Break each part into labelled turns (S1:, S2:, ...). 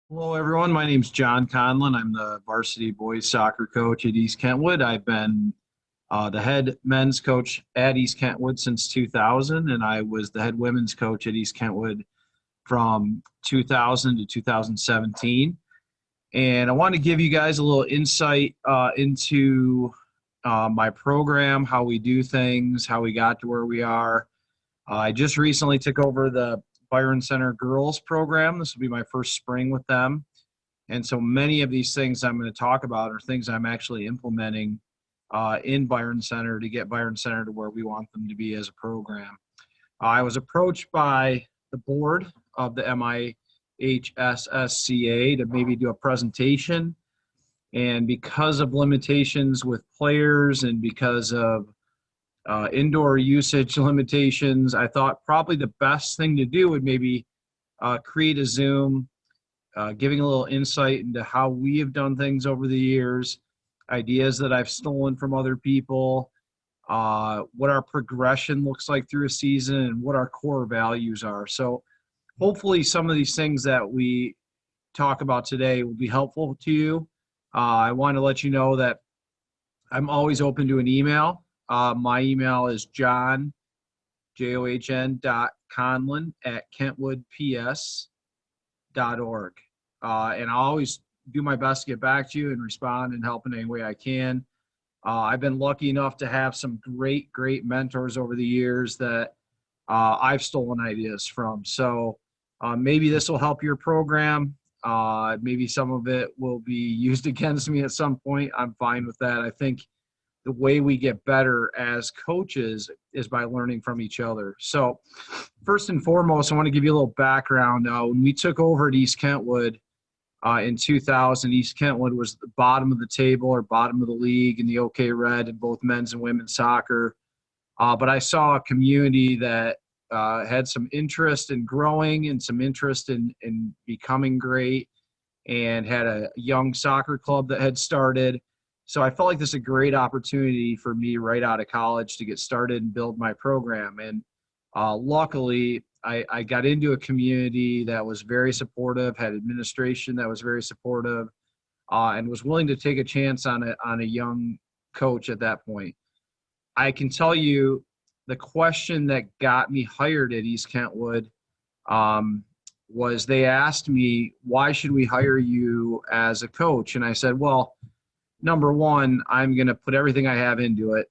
S1: Hello, everyone. My name's John Conlon. I'm the varsity boys soccer coach at East Kentwood. I've been the head men's coach at East Kentwood since 2000, and I was the head women's coach at East Kentwood from 2000 to 2017. And I want to give you guys a little insight into my program, how we do things, how we got to where we are. I just recently took over the Byron Center girls program. This will be my first spring with them. And so many of these things I'm going to talk about are things I'm actually implementing in Byron Center to get Byron Center to where we want them to be as a program. I was approached by the board of the MIHSSCA to maybe do a presentation. And because of limitations with players and because of indoor usage limitations, I thought probably the best thing to do would maybe create a Zoom, giving a little insight into how we have done things over the years, ideas that I've stolen from other people, what our progression looks like through a season, and what our core values are. So hopefully some of these things that we talk about today will be helpful to you. I want to let you know that I'm always open to an email. My email is john.conlon@kentwoodps.org. And I'll always do my best to get back to you and respond and help in any way I can. I've been lucky enough to have some great mentors over the years that I've stolen ideas from. So maybe this will help your program. Maybe some of it will be used against me at some point. I'm fine with that. I think the way we get better as coaches is by learning from each other. So first and foremost, I want to give you a little background. When we took over at East Kentwood in 2000, East Kentwood was the bottom of the table or bottom of the league in the OK Red in both men's and women's soccer. But I saw a community that had some interest in growing and some interest in becoming great, and had a young soccer club that had started. So I felt like this is a great opportunity for me right out of college to get started and build my program. And luckily, I got into a community that was very supportive, had administration that was very supportive, and was willing to take a chance on a young coach at that point. I can tell you the question that got me hired at East Kentwood was they asked me, why should we hire you as a coach? And I said, well, number one, I'm going to put everything I have into it,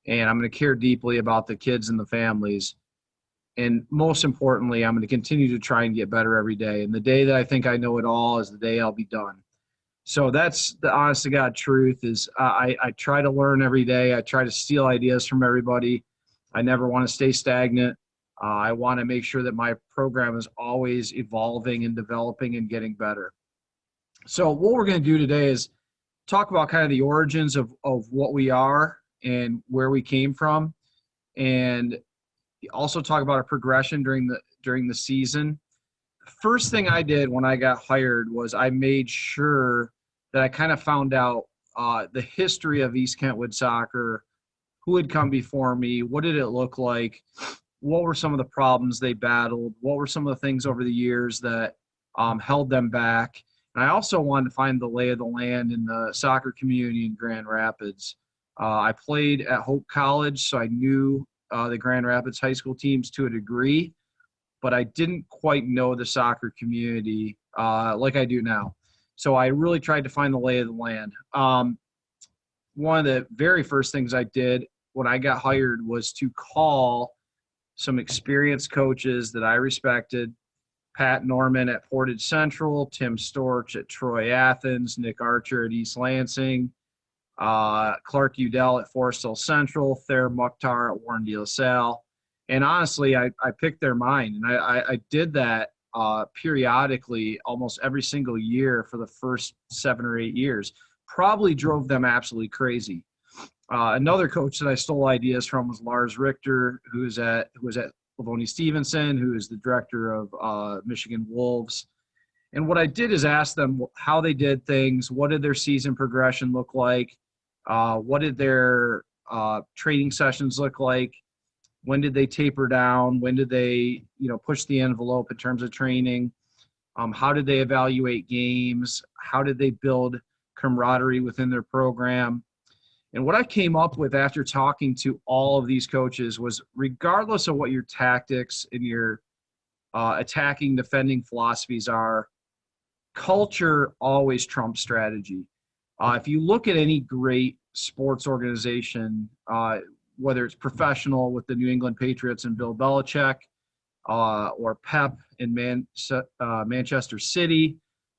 S1: and I'm going to care deeply about the kids and the families. And most importantly, I'm going to continue to try and get better every day. And the day that I think I know it all is the day I'll be done. So that's the honest to God truth is I try to learn every day. I try to steal ideas from everybody. I never want to stay stagnant. I want to make sure that my program is always evolving and developing and getting better. So what we're going to do today is talk about kind of the origins of what we are and where we came from, and also talk about our progression during the season. First thing I did when I got hired was I made sure that I kind of found out the history of East Kentwood soccer, who had come before me, what did it look like, what were some of the problems they battled, what were some of the things over the years that held them back. And I also wanted to find the lay of the land in the soccer community in Grand Rapids. I played at Hope College, so I knew the Grand Rapids high school teams to a degree, but I didn't quite know the soccer community like I do now. So I really tried to find the lay of the land. One of the very first things I did when I got hired was to call some experienced coaches that I respected: Pat Norman at Portage Central, Tim Storch at Troy Athens, Nick Archer at East Lansing, Clark Udell at Forest Hill Central, Thayer Mukhtar at Warren De La Salle. And honestly, I picked their mind. And I did that periodically almost every single year for the first 7 or 8 years. Probably drove them absolutely crazy. Another coach that I stole ideas from was Lars Richter, who was at Livonia Stevenson, who is the director of Michigan Wolves. And what I did is ask them how they did things, what did their season progression look like, what did their training sessions look like, when did they taper down, when did they push the envelope in terms of training. How did they evaluate games? How did they build camaraderie within their program? And what I came up with after talking to all of these coaches was, regardless of what your tactics and your attacking, defending philosophies are, culture always trumps strategy. If you look at any great sports organization, whether it's professional with the New England Patriots and Bill Belichick, or Pep in Manchester City,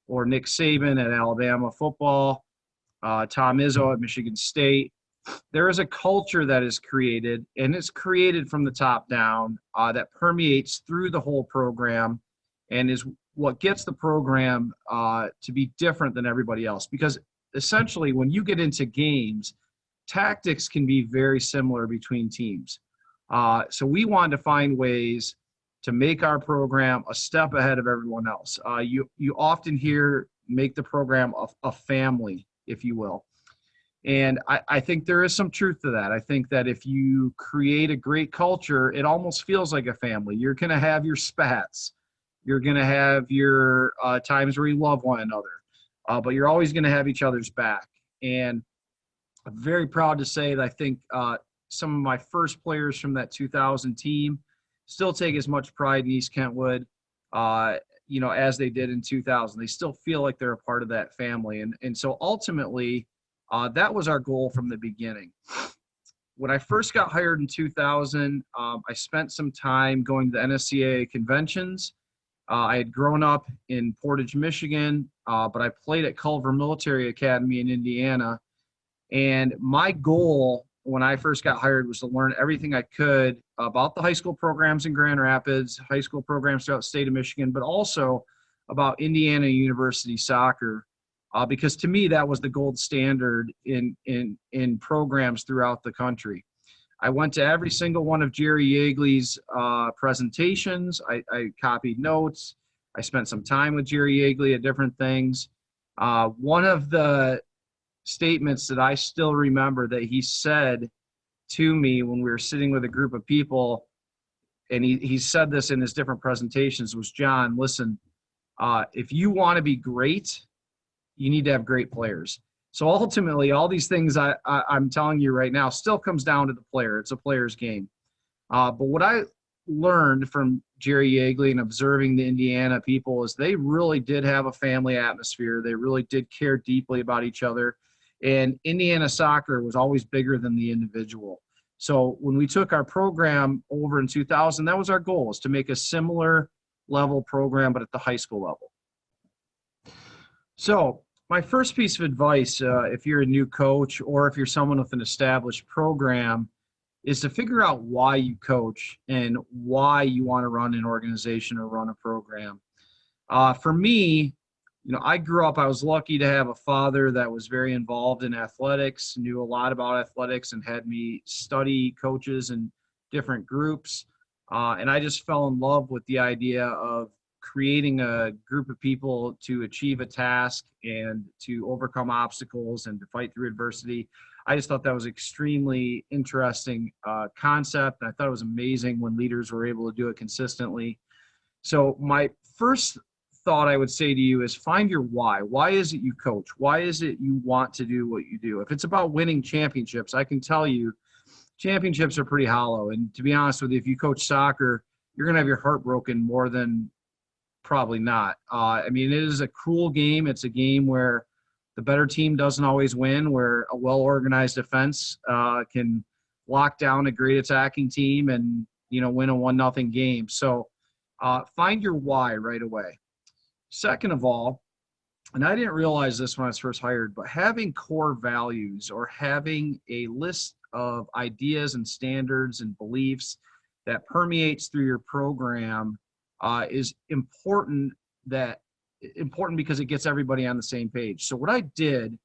S1: or Nick Saban at Alabama football, Tom Izzo at Michigan State, there is a culture that is created, and it's created from the top down, that permeates through the whole program and is what gets the program to be different than everybody else. Because essentially, when you get into games, tactics can be very similar between teams. So we wanted to find ways to make our program a step ahead of everyone else. You often hear make the program a family, if you will. And I think there is some truth to that. I think that if you create a great culture, it almost feels like a family. You're going to have your spats. You're going to have your times where you love one another, but you're always going to have each other's back. And I'm very proud to say that I think some of my first players from that 2000 team still take as much pride in East Kentwood, as they did in 2000. They still feel like they're a part of that family. And so ultimately, that was our goal from the beginning. When I first got hired in 2000, I spent some time going to the NSCAA conventions. I had grown up in Portage, Michigan, but I played at Culver Military Academy in Indiana. And my goal when I first got hired was to learn everything I could about the high school programs in Grand Rapids, high school programs throughout the state of Michigan, but also about Indiana University soccer. Because to me, that was the gold standard in programs throughout the country. I went to every single one of Jerry Yeagley's presentations. I copied notes. I spent some time with Jerry Yeagley at different things. One of the statements that I still remember that he said to me when we were sitting with a group of people, and he said this in his different presentations, was, "John, listen, if you want to be great, you need to have great players." So ultimately, all these things I'm telling you right now still comes down to the player. It's a player's game. But what I learned from Jerry Yeagley and observing the Indiana people is they really did have a family atmosphere. They really did care deeply about each other. And Indiana soccer was always bigger than the individual. So when we took our program over in 2000, that was our goal, is to make a similar level program, but at the high school level. So my first piece of advice, if you're a new coach or if you're someone with an established program, is to figure out why you coach and why you want to run an organization or run a program. For me, I grew up, I was lucky to have a father that was very involved in athletics, knew a lot about athletics, and had me study coaches in different groups. And I just fell in love with the idea of creating a group of people to achieve a task and to overcome obstacles and to fight through adversity. I just thought that was extremely interesting concept. And I thought it was amazing when leaders were able to do it consistently. So my first thought I would say to you is find your why. Why is it you coach? Why is it you want to do what you do? If it's about winning championships, I can tell you championships are pretty hollow. And to be honest with you, if you coach soccer, you're going to have your heart broken more than probably not. It is a cruel game. It's a game where the better team doesn't always win, where a well-organized defense can lock down a great attacking team and, win a 1-0 game. So find your why right away. Second of all, and I didn't realize this when I was first hired, but having core values or having a list of ideas and standards and beliefs that permeates through your program is important because it gets everybody on the same page. So what I did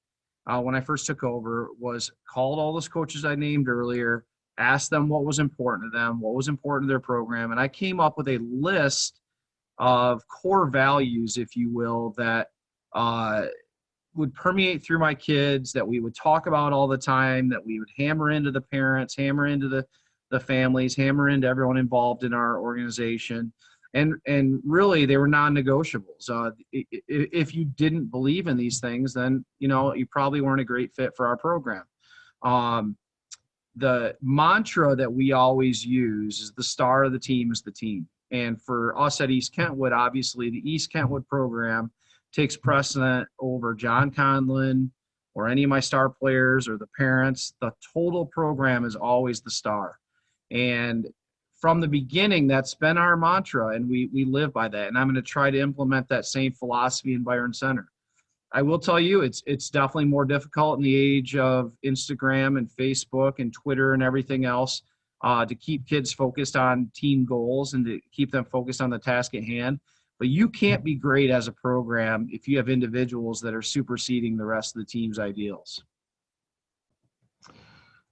S1: when I first took over was called all those coaches I named earlier, asked them what was important to them, what was important to their program, and I came up with a list of core values, if you will, that would permeate through my kids, that we would talk about all the time, that we would hammer into the parents, hammer into the families, hammer into everyone involved in our organization. And really they were non-negotiables. If you didn't believe in these things, then you probably weren't a great fit for our program. The mantra that we always use is the star of the team is the team. And for us at East Kentwood, obviously the East Kentwood program takes precedent over John Conlon or any of my star players or the parents. The total program is always the star. And from the beginning, that's been our mantra, and we live by that. And I'm going to try to implement that same philosophy in Byron Center. I will tell you, it's definitely more difficult in the age of Instagram and Facebook and Twitter and everything else to keep kids focused on team goals and to keep them focused on the task at hand. But you can't be great as a program if you have individuals that are superseding the rest of the team's ideals.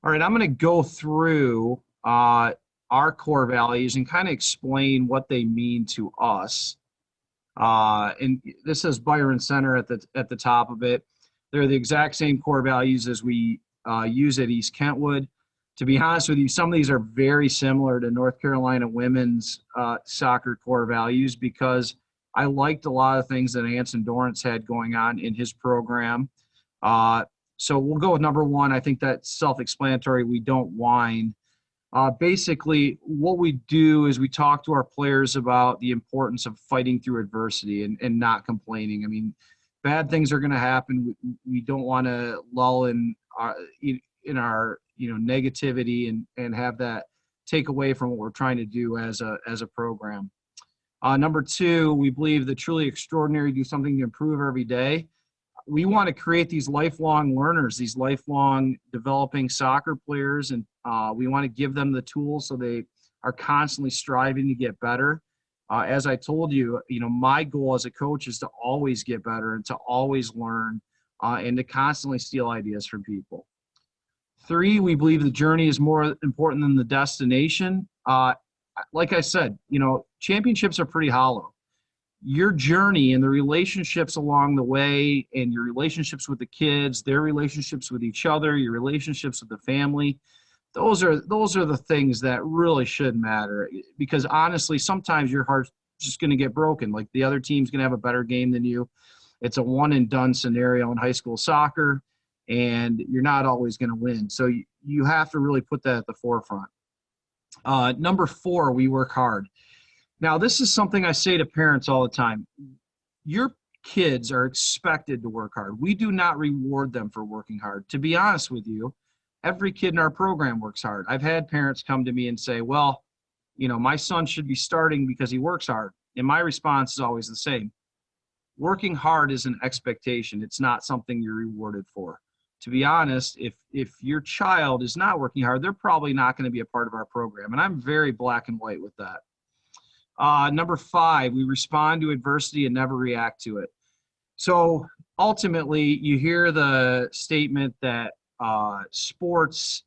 S1: All right, I'm going to go through our core values and kind of explain what they mean to us. And this says Byron Center at the top of it. They're the exact same core values as we use at East Kentwood. To be honest with you, some of these are very similar to North Carolina women's soccer core values because I liked a lot of things that Anson Dorrance had going on in his program. So we'll go with number one. I think that's self-explanatory. We don't whine. Basically, what we do is we talk to our players about the importance of fighting through adversity and not complaining. I mean, bad things are going to happen. We don't want to lull in our negativity and have that take away from what we're trying to do as a program. Number two, we believe the truly extraordinary do something to improve every day. We want to create these lifelong learners, these lifelong developing soccer players, and we want to give them the tools so they are constantly striving to get better. As I told you, my goal as a coach is to always get better and to always learn and to constantly steal ideas from people. Three, we believe the journey is more important than the destination. Like I said, championships are pretty hollow. Your journey and the relationships along the way and your relationships with the kids, their relationships with each other, your relationships with the family, those are the things that really should matter, because honestly, sometimes your heart's just going to get broken. Like the other team's going to have a better game than you. It's a one and done scenario in high school soccer, and you're not always going to win. So you have to really put that at the forefront. Number four, we work hard. Now, this is something I say to parents all the time. Your kids are expected to work hard. We do not reward them for working hard. To be honest with you, every kid in our program works hard. I've had parents come to me and say, well, my son should be starting because he works hard. And my response is always the same. Working hard is an expectation. It's not something you're rewarded for. To be honest, if your child is not working hard, they're probably not going to be a part of our program. And I'm very black and white with that. Number five, we respond to adversity and never react to it. So ultimately, you hear the statement that sports,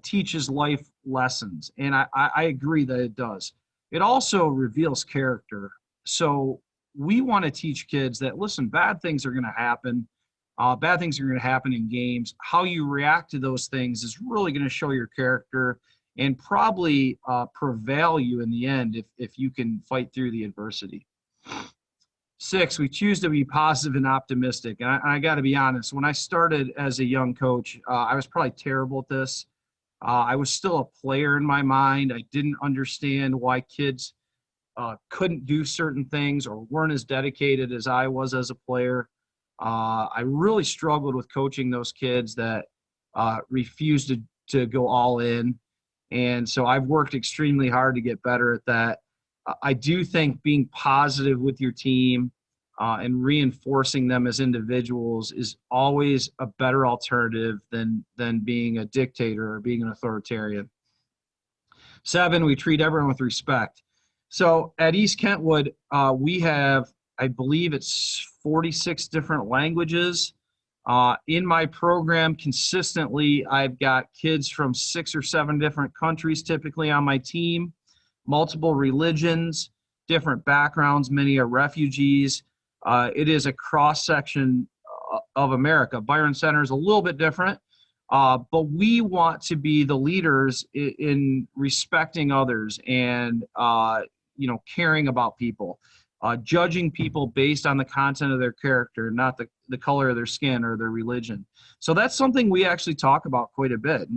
S1: teaches life lessons. And I agree that it does. It also reveals character. So we want to teach kids that, listen, bad things are going to happen. Bad things are going to happen in games. How you react to those things is really going to show your character and probably prevail you in the end if you can fight through the adversity. Six, we choose to be positive and optimistic. And I got to be honest, when I started as a young coach, I was probably terrible at this. I was still a player in my mind. I didn't understand why kids couldn't do certain things or weren't as dedicated as I was as a player. I really struggled with coaching those kids that refused to go all in. And so I've worked extremely hard to get better at that. I do think being positive with your team and reinforcing them as individuals is always a better alternative than being a dictator or being an authoritarian. Seven, we treat everyone with respect. So at East Kentwood, we have, I believe it's 46 different languages. In my program, consistently, I've got kids from 6 or 7 different countries typically on my team, multiple religions, different backgrounds. Many are refugees. It is a cross-section of America. Byron Center is a little bit different, but we want to be the leaders in respecting others and caring about people, judging people based on the content of their character, not the color of their skin or their religion. So that's something we actually talk about quite a bit.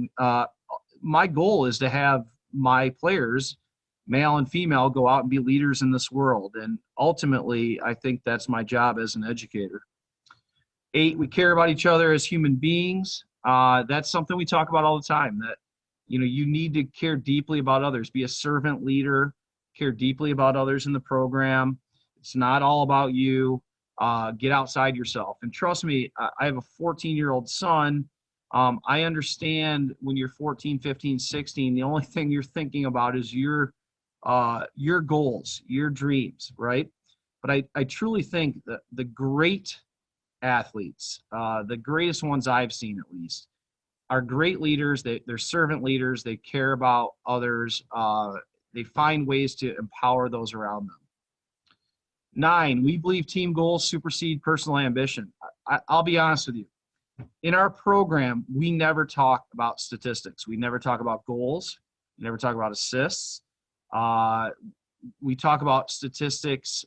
S1: My goal is to have my players, male and female, go out and be leaders in this world. And ultimately, I think that's my job as an educator. 8, we care about each other as human beings. That's something we talk about all the time, that, you need to care deeply about others, be a servant leader, care deeply about others in the program. It's not all about you. Get outside yourself. And trust me, I have a 14-year-old son. I understand when you're 14, 15, 16, the only thing you're thinking about is your goals, your dreams, right? But I truly think that the great athletes, the greatest ones I've seen at least, are great leaders. They're servant leaders. They care about others. They find ways to empower those around them. 9, we believe team goals supersede personal ambition. I'll be honest with you. In our program, we never talk about statistics. We never talk about goals. We never talk about assists. We talk about statistics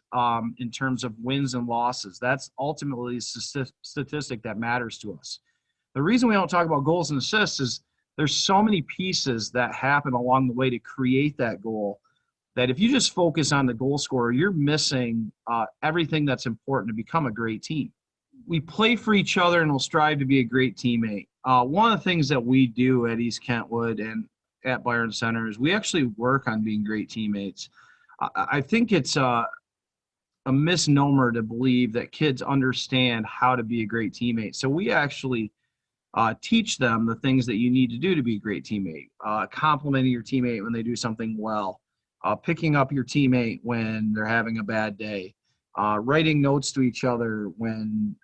S1: in terms of wins and losses. That's ultimately the statistic that matters to us. The reason we don't talk about goals and assists is there's so many pieces that happen along the way to create that goal, that if you just focus on the goal scorer, you're missing everything that's important to become a great team. We play for each other and we'll strive to be a great teammate. One of the things that we do at East Kentwood and at Byron Center is we actually work on being great teammates. I think it's a misnomer to believe that kids understand how to be a great teammate. So we actually teach them the things that you need to do to be a great teammate, complimenting your teammate when they do something well, picking up your teammate when they're having a bad day, writing notes to each other when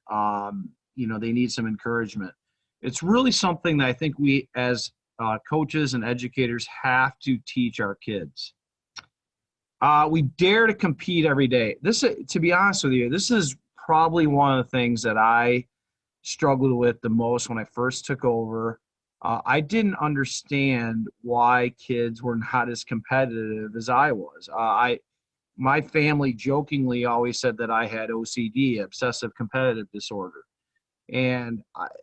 S1: they need some encouragement. It's really something that I think we as coaches and educators have to teach our kids. We dare to compete every day. This, to be honest with you, this is probably one of the things that I struggled with the most when I first took over. I didn't understand why kids were not as competitive as I was. My family jokingly always said that I had OCD, obsessive competitive disorder. And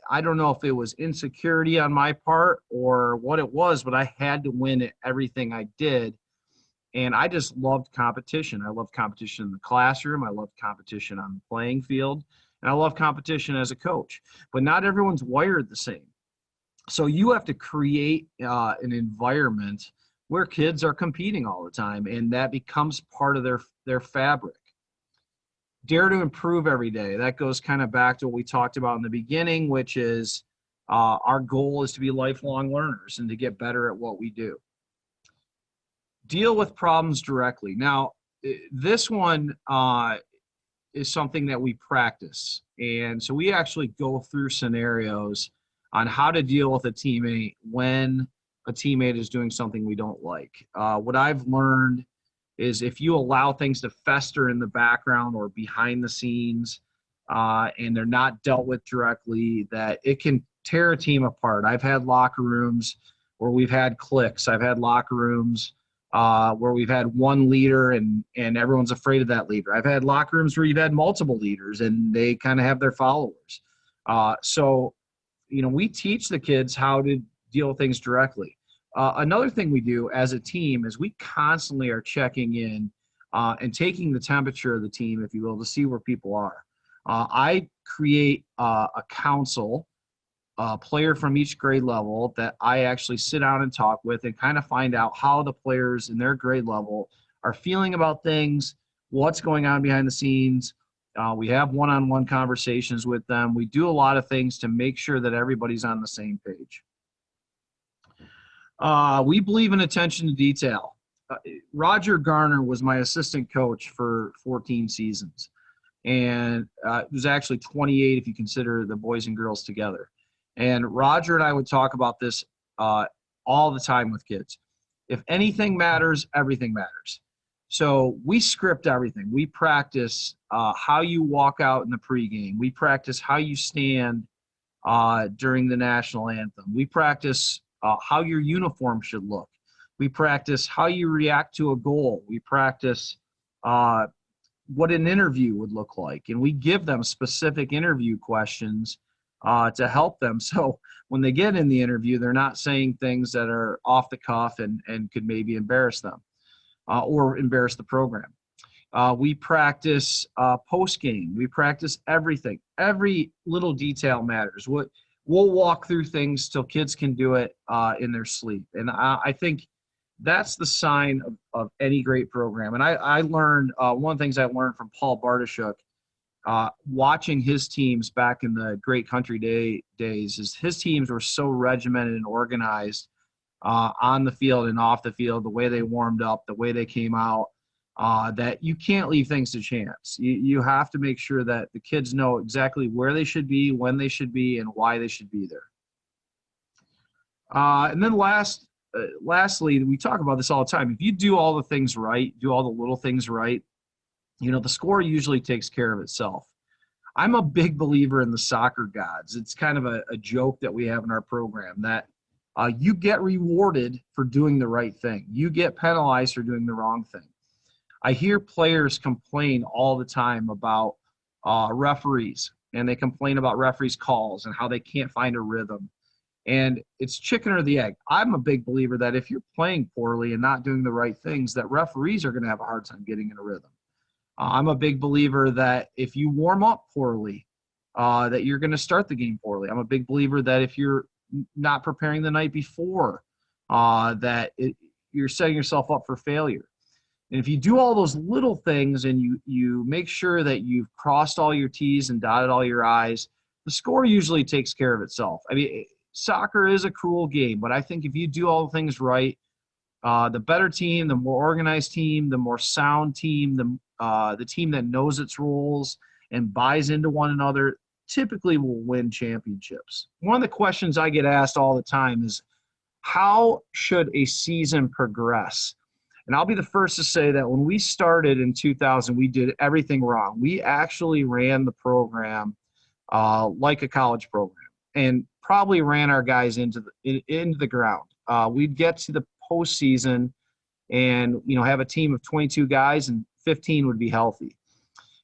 S1: I don't know if it was insecurity on my part or what it was, but I had to win at everything I did. And I just loved competition. I loved competition in the classroom. I loved competition on the playing field. And I love competition as a coach. But not everyone's wired the same. So you have to create an environment where kids are competing all the time, and that becomes part of their fabric. Dare to improve every day. That goes kind of back to what we talked about in the beginning, which is our goal is to be lifelong learners and to get better at what we do. Deal with problems directly. Now, this one is something that we practice. And so we actually go through scenarios on how to deal with a teammate when a teammate is doing something we don't like. What I've learned is if you allow things to fester in the background or behind the scenes and they're not dealt with directly, that it can tear a team apart. I've had locker rooms where we've had cliques. I've had locker rooms where we've had one leader and everyone's afraid of that leader. I've had locker rooms where you've had multiple leaders and they kind of have their followers. So we teach the kids how to deal with things directly. Another thing we do as a team is we constantly are checking in and taking the temperature of the team, if you will, to see where people are. I create a council, a player from each grade level that I actually sit down and talk with and kind of find out how the players in their grade level are feeling about things, what's going on behind the scenes. We have one-on-one conversations with them. We do a lot of things to make sure that everybody's on the same page. We believe in attention to detail. Roger Garner was my assistant coach for 14 seasons. And it was actually 28 if you consider the boys and girls together. And Roger and I would talk about this all the time with kids. If anything matters, everything matters. So we script everything. We practice how you walk out in the pregame. We practice how you stand during the national anthem. We practice how your uniform should look. We practice how you react to a goal. We practice what an interview would look like. And we give them specific interview questions to help them. So when they get in the interview, they're not saying things that are off the cuff and could maybe embarrass them or embarrass the program. We practice post game. We practice everything. Every little detail matters. We'll walk through things till kids can do it in their sleep. And I think that's the sign of any great program. And I learned one of the things I learned from Paul Bartashuk, watching his teams back in the Great Country days, is his teams were so regimented and organized on the field and off the field, the way they warmed up, the way they came out, that you can't leave things to chance. You have to make sure that the kids know exactly where they should be, when they should be, and why they should be there. And then lastly, we talk about this all the time. If you do all the things right, do all the little things right, the score usually takes care of itself. I'm a big believer in the soccer gods. It's kind of a joke that we have in our program that you get rewarded for doing the right thing. You get penalized for doing the wrong thing. I hear players complain all the time about referees, and they complain about referees' calls and how they can't find a rhythm. And it's chicken or the egg. I'm a big believer that if you're playing poorly and not doing the right things, that referees are going to have a hard time getting in a rhythm. I'm a big believer that if you warm up poorly, that you're going to start the game poorly. I'm a big believer that if you're not preparing the night before, you're setting yourself up for failure. And if you do all those little things and you make sure that you've crossed all your T's and dotted all your I's, the score usually takes care of itself. I mean, soccer is a cruel game, but I think if you do all the things right, the better team, the more organized team, the more sound team, the team that knows its roles and buys into one another typically will win championships. One of the questions I get asked all the time is, how should a season progress? And I'll be the first to say that when we started in 2000, we did everything wrong. We actually ran the program like a college program and probably ran our guys into the ground. We'd get to the postseason and have a team of 22 guys and 15 would be healthy.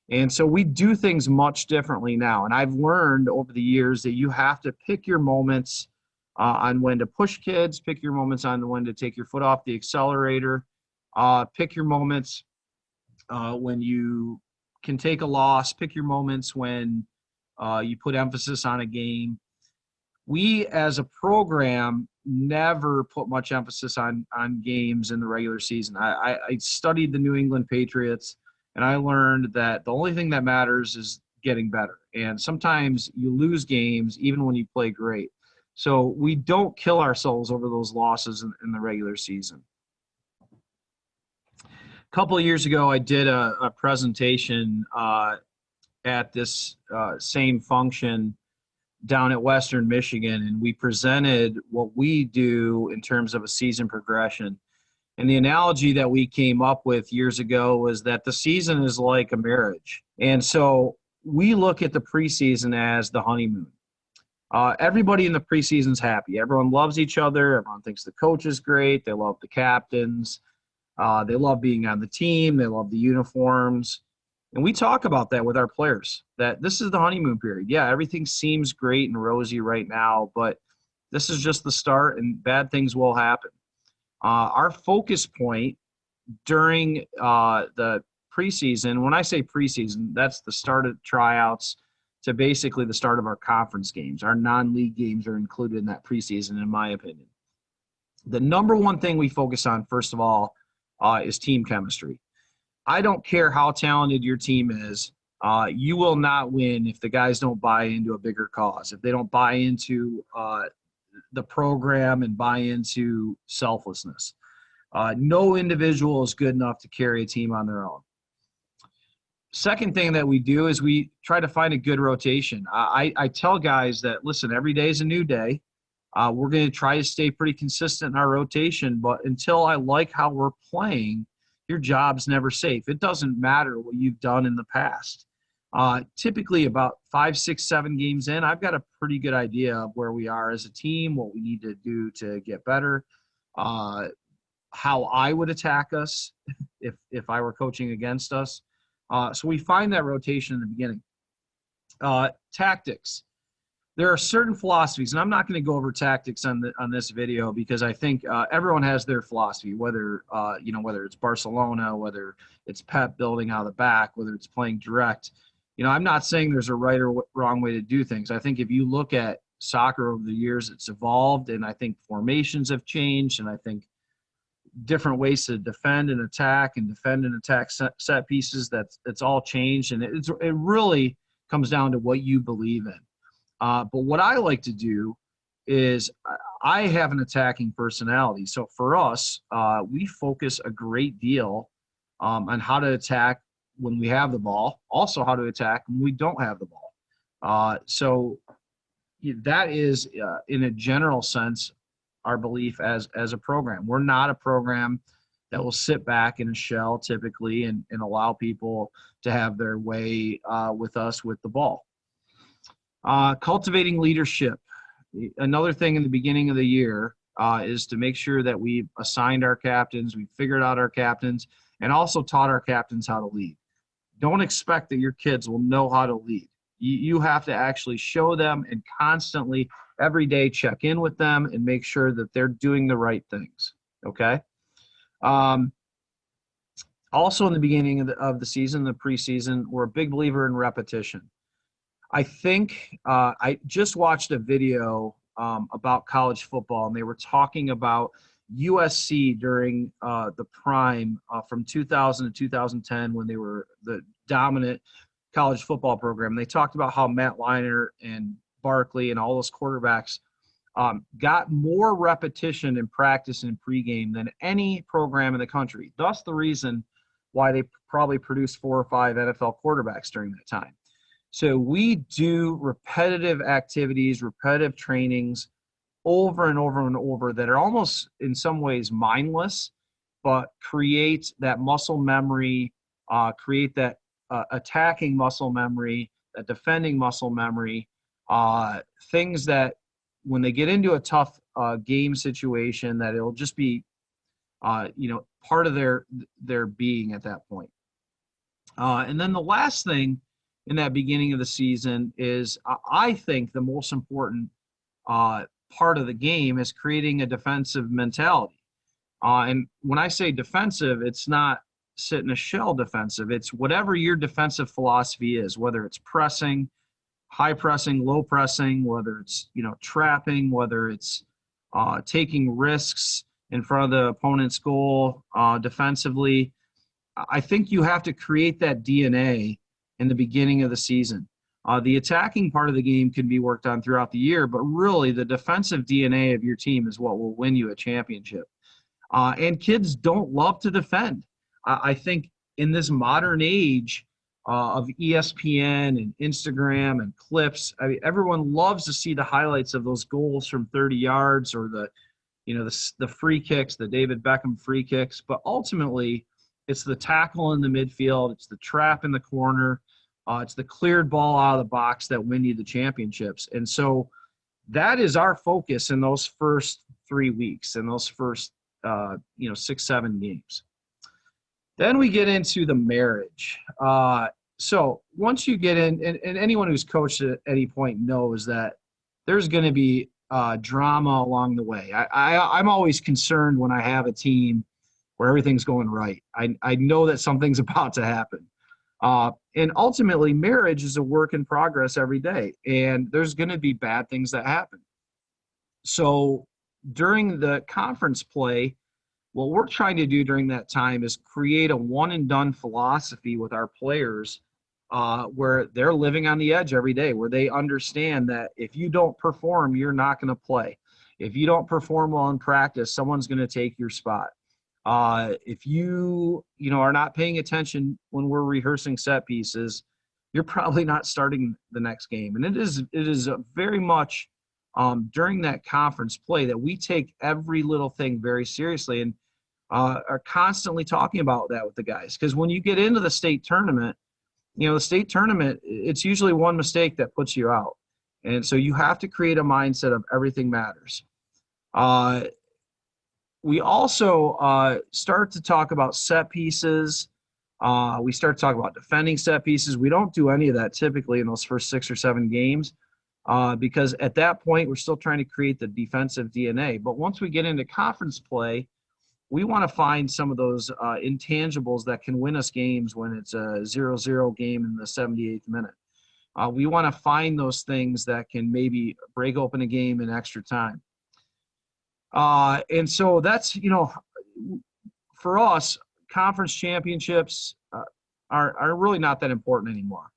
S1: And so we do things much differently now. And I've learned over the years that you have to pick your moments on when to push kids, pick your moments on when to take your foot off the accelerator, pick your moments when you can take a loss, pick your moments when you put emphasis on a game. We as a program never put much emphasis on games in the regular season. I studied the New England Patriots, and I learned that the only thing that matters is getting better. And sometimes you lose games even when you play great. So we don't kill ourselves over those losses in the regular season. A couple of years ago, I did a presentation at this same function down at Western Michigan, and we presented what we do in terms of a season progression. And the analogy that we came up with years ago was that the season is like a marriage. And so we look at the preseason as the honeymoon. Everybody in the preseason's happy. Everyone loves each other. Everyone thinks the coach is great. They love the captains. They love being on the team. They love the uniforms. And we talk about that with our players, that this is the honeymoon period. Yeah, everything seems great and rosy right now, but this is just the start and bad things will happen. Our focus point during the preseason, when I say preseason, that's the start of tryouts to basically the start of our conference games. Our non-league games are included in that preseason, in my opinion. The number one thing we focus on, first of all, is team chemistry. I don't care how talented your team is. You will not win if the guys don't buy into a bigger cause, if they don't buy into the program and buy into selflessness. No individual is good enough to carry a team on their own. Second thing that we do is we try to find a good rotation. I tell guys that, listen, every day is a new day. We're going to try to stay pretty consistent in our rotation, but until I like how we're playing, your job's never safe. It doesn't matter what you've done in the past. Typically about 5, 6, 7 games in, I've got a pretty good idea of where we are as a team, what we need to do to get better. how I would attack us if I were coaching against us. So we find that rotation in the beginning. Tactics. There are certain philosophies, and I'm not going to go over tactics on this video because I think everyone has their philosophy, whether whether it's Barcelona, whether it's Pep building out of the back, whether it's playing direct. I'm not saying there's a right or wrong way to do things. I think if you look at soccer over the years, it's evolved, and I think formations have changed, and I think different ways to defend and attack set pieces, it's all changed, and it really comes down to what you believe in. But what I like to do is I have an attacking personality. So for us, we focus a great deal on how to attack when we have the ball, also how to attack when we don't have the ball. So that is, in a general sense, our belief as a program. We're not a program that will sit back in a shell typically and allow people to have their way with us with the ball. Cultivating leadership. Another thing in the beginning of the year is to make sure that we've assigned our captains, we've figured out our captains, and also taught our captains how to lead. Don't expect that your kids will know how to lead. You have to actually show them and constantly, every day, check in with them and make sure that they're doing the right things, okay? Also in the beginning of the season, the preseason, we're a big believer in repetition. I think I just watched a video about college football, and they were talking about USC during the prime from 2000 to 2010 when they were the dominant college football program. They talked about how Matt Leinart and Barkley and all those quarterbacks got more repetition in practice and pregame than any program in the country. Thus the reason why they probably produced 4 or 5 NFL quarterbacks during that time. So we do repetitive activities, repetitive trainings over and over and over that are almost in some ways mindless, but create that muscle memory, create that attacking muscle memory, that defending muscle memory, things that when they get into a tough game situation, that it'll just be, part of their being at that point. And then the last thing in that beginning of the season is, I think the most important part of the game is creating a defensive mentality. And when I say defensive, it's not sit in a shell defensive. It's whatever your defensive philosophy is, whether it's pressing, high pressing, low pressing, whether it's, trapping, whether it's taking risks in front of the opponent's goal defensively. I think you have to create that DNA in the beginning of the season. The attacking part of the game can be worked on throughout the year, but really the defensive DNA of your team is what will win you a championship. And kids don't love to defend. I think in this modern age of ESPN and Instagram and clips, everyone loves to see the highlights of those goals from 30 yards or the free kicks, the David Beckham free kicks. But ultimately, it's the tackle in the midfield, it's the trap in the corner, it's the cleared ball out of the box that win you the championships. And so that is our focus in those first 3 weeks, in those first 6-7 games. Then we get into the marriage. So once you get in, and anyone who's coached at any point knows that there's going to be drama along the way. I'm always concerned when I have a team where everything's going right. I know that something's about to happen. And ultimately, marriage is a work in progress every day, and there's going to be bad things that happen. So during the conference play, what we're trying to do during that time is create a one-and-done philosophy with our players where they're living on the edge every day, where they understand that if you don't perform, you're not going to play. If you don't perform well in practice, someone's going to take your spot. If you are not paying attention when we're rehearsing set pieces, you're probably not starting the next game. And it is very much during that conference play that we take every little thing very seriously and are constantly talking about that with the guys. Because when you get into the state tournament, it's usually one mistake that puts you out. And so you have to create a mindset of everything matters. We also start to talk about set pieces. We start to talk about defending set pieces. We don't do any of that typically in those first 6 or 7 games because at that point, we're still trying to create the defensive DNA. But once we get into conference play, we want to find some of those intangibles that can win us games when it's a 0-0 game in the 78th minute. We want to find those things that can maybe break open a game in extra time. And so that's, for us, conference championships are really not that important anymore.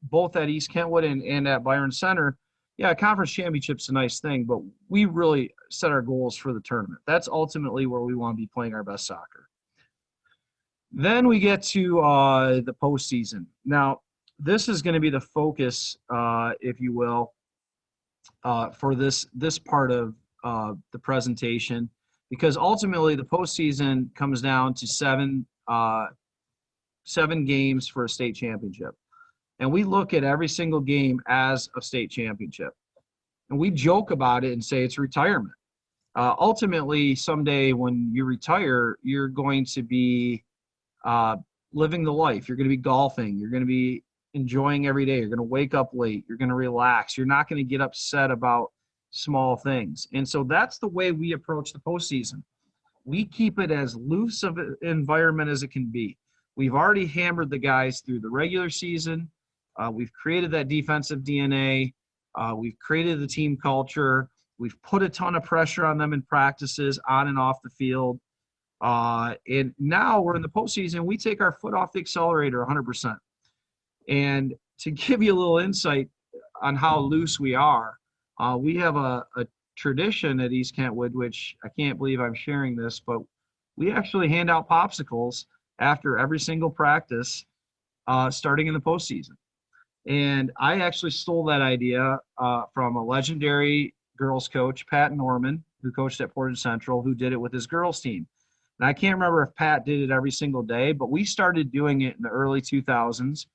S1: Both at East Kentwood and at Byron Center, yeah, conference championship's a nice thing, but we really set our goals for the tournament. That's ultimately where we want to be playing our best soccer. Then we get to the postseason. Now, this is going to be the focus, if you will, for this part of the presentation, because ultimately the postseason comes down to seven games for a state championship. And we look at every single game as a state championship. And we joke about it and say it's retirement. Ultimately, someday when you retire, you're going to be living the life. You're going to be golfing. You're going to be enjoying every day. You're going to wake up late. You're going to relax. You're not going to get upset about small things. And so that's the way we approach the postseason. We keep it as loose of an environment as it can be. We've already hammered the guys through the regular season. We've created that defensive DNA. We've created the team culture. We've put a ton of pressure on them in practices on and off the field. And now we're in the postseason. We take our foot off the accelerator 100%. And to give you a little insight on how loose we are, we have a tradition at East Kentwood, which I can't believe I'm sharing this, but we actually hand out popsicles after every single practice starting in the postseason. And I actually stole that idea from a legendary girls coach, Pat Norman, who coached at Portage Central, who did it with his girls team. And I can't remember if Pat did it every single day, but we started doing it in the early 2000s.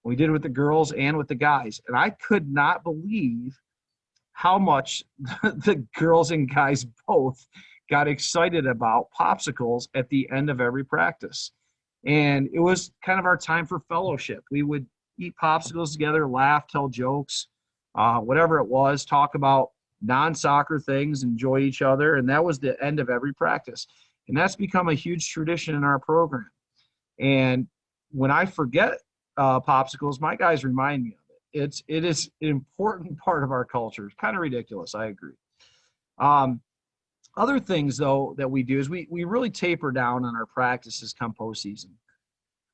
S1: We did it with the girls and with the guys. And I could not believe how much the girls and guys both got excited about popsicles at the end of every practice. And it was kind of our time for fellowship. We would eat popsicles together, laugh, tell jokes, whatever it was, talk about non-soccer things, enjoy each other. And that was the end of every practice. And that's become a huge tradition in our program. And when I forget popsicles, my guys remind me of it. It is an important part of our culture. It's kind of ridiculous. I agree. Other things, though, that we do is we really taper down on our practices come postseason.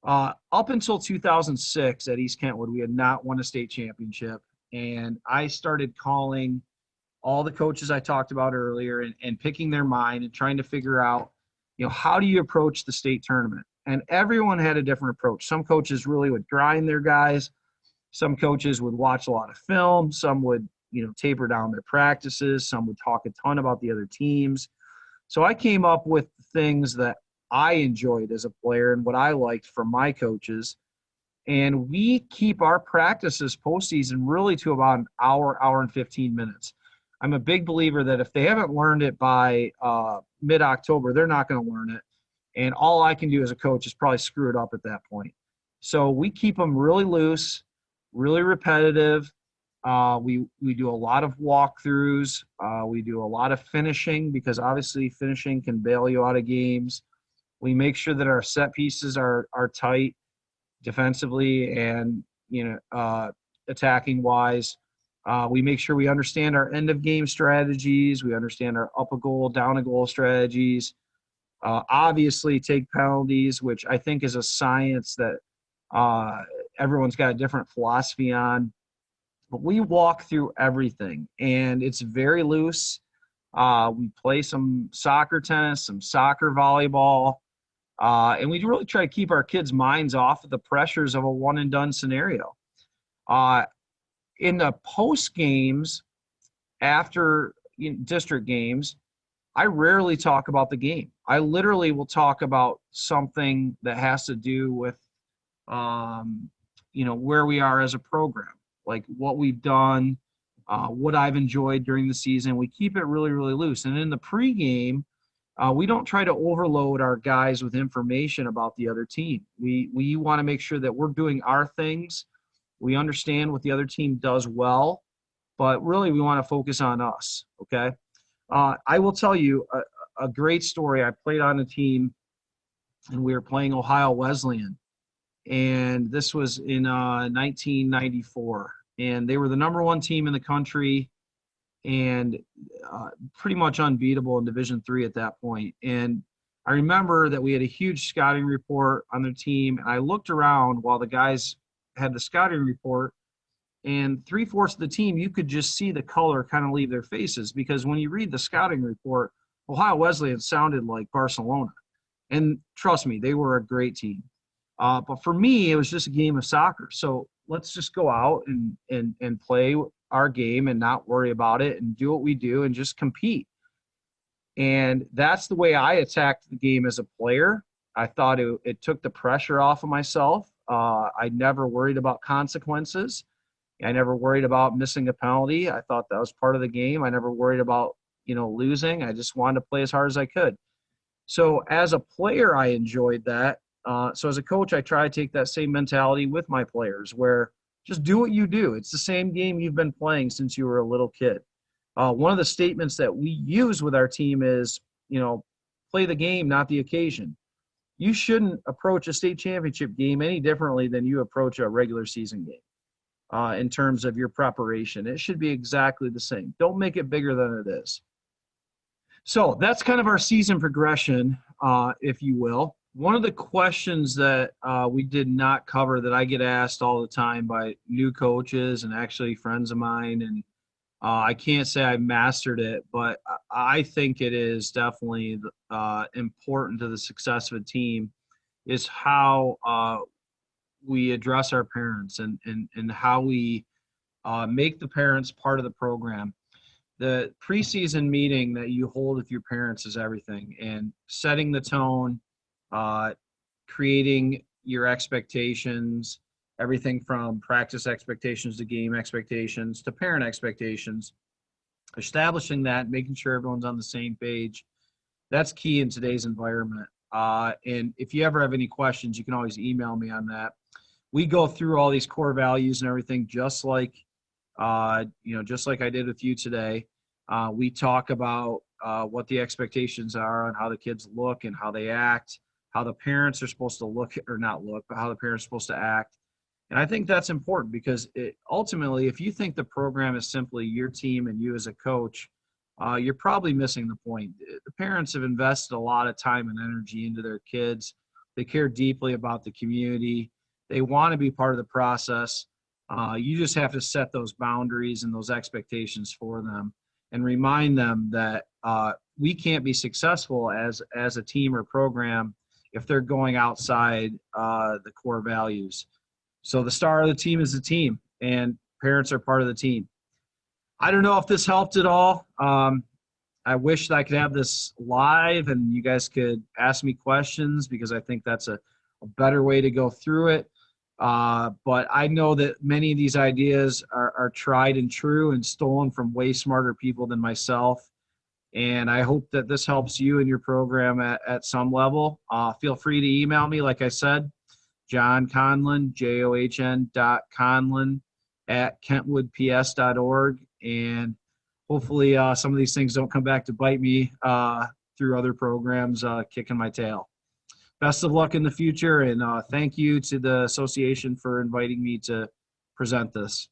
S1: Up until 2006 at East Kentwood, we had not won a state championship. And I started calling all the coaches I talked about earlier and picking their mind and trying to figure out, how do you approach the state tournament? And everyone had a different approach. Some coaches really would grind their guys. Some coaches would watch a lot of film. Some would, taper down their practices. Some would talk a ton about the other teams. So I came up with things that I enjoyed as a player and what I liked from my coaches. And we keep our practices postseason really to about an hour and 15 minutes. I'm a big believer that if they haven't learned it by mid-October, they're not going to learn it. And all I can do as a coach is probably screw it up at that point. So we keep them really loose, really repetitive. We do a lot of walkthroughs. We do a lot of finishing because obviously finishing can bail you out of games. We make sure that our set pieces are tight defensively and, attacking wise. We make sure we understand our end of game strategies. We understand our up a goal, down a goal strategies. Obviously take penalties, which I think is a science that everyone's got a different philosophy on. But we walk through everything, and it's very loose. We play some soccer tennis, some soccer volleyball, and we really try to keep our kids' minds off of the pressures of a one-and-done scenario. In the post games, after district games, I rarely talk about the game. I literally will talk about something that has to do with, where we are as a program, like what we've done, what I've enjoyed during the season. We keep it really, really loose. And in the pregame, we don't try to overload our guys with information about the other team. We want to make sure that we're doing our things. We understand what the other team does well, but really we want to focus on us, okay? I will tell you a great story. I played on a team, and we were playing Ohio Wesleyan, and this was in 1994, and they were the #1 team in the country, and pretty much unbeatable in Division III at that point. And I remember that we had a huge scouting report on their team, and I looked around while the guys had the scouting report, and 3/4 of the team, you could just see the color kind of leave their faces, because when you read the scouting report, Ohio Wesleyan sounded like Barcelona. And trust me, they were a great team. But for me, it was just a game of soccer. So let's just go out and play our game and not worry about it and do what we do and just compete. And that's the way I attacked the game as a player. I thought it took the pressure off of myself. I never worried about consequences. I never worried about missing a penalty. I thought that was part of the game. I never worried about, losing. I just wanted to play as hard as I could. So as a player, I enjoyed that. So as a coach, I try to take that same mentality with my players, where just do what you do. It's the same game you've been playing since you were a little kid. One of the statements that we use with our team is, play the game, not the occasion. You shouldn't approach a state championship game any differently than you approach a regular season game in terms of your preparation. It should be exactly the same. Don't make it bigger than it is. So that's kind of our season progression, if you will. One of the questions that we did not cover that I get asked all the time by new coaches and actually friends of mine, and I can't say I mastered it, but I think it is definitely important to the success of a team, is how we address our parents and how we make the parents part of the program. The preseason meeting that you hold with your parents is everything, and setting the tone, creating your expectations, everything from practice expectations to game expectations to parent expectations, establishing that, making sure everyone's on the same page. That's key in today's environment. And if you ever have any questions, you can always email me on that. We go through all these core values and everything, just like just like I did with you today. We talk about what the expectations are on how the kids look and how they act, how the parents are supposed to look or not look, but how the parents are supposed to act. And I think that's important, because ultimately, if you think the program is simply your team and you as a coach, you're probably missing the point. The parents have invested a lot of time and energy into their kids. They care deeply about the community. They want to be part of the process. You just have to set those boundaries and those expectations for them and remind them that we can't be successful as a team or program if they're going outside the core values. So the star of the team is the team, and parents are part of the team. I don't know if this helped at all. I wish that I could have this live and you guys could ask me questions, because I think that's a better way to go through it. But I know that many of these ideas are tried and true and stolen from way smarter people than myself. And I hope that this helps you in your program at some level. Feel free to email me, like I said, John Conlon, john.conlon@kentwoodps.org. And hopefully some of these things don't come back to bite me through other programs kicking my tail. Best of luck in the future, and thank you to the association for inviting me to present this.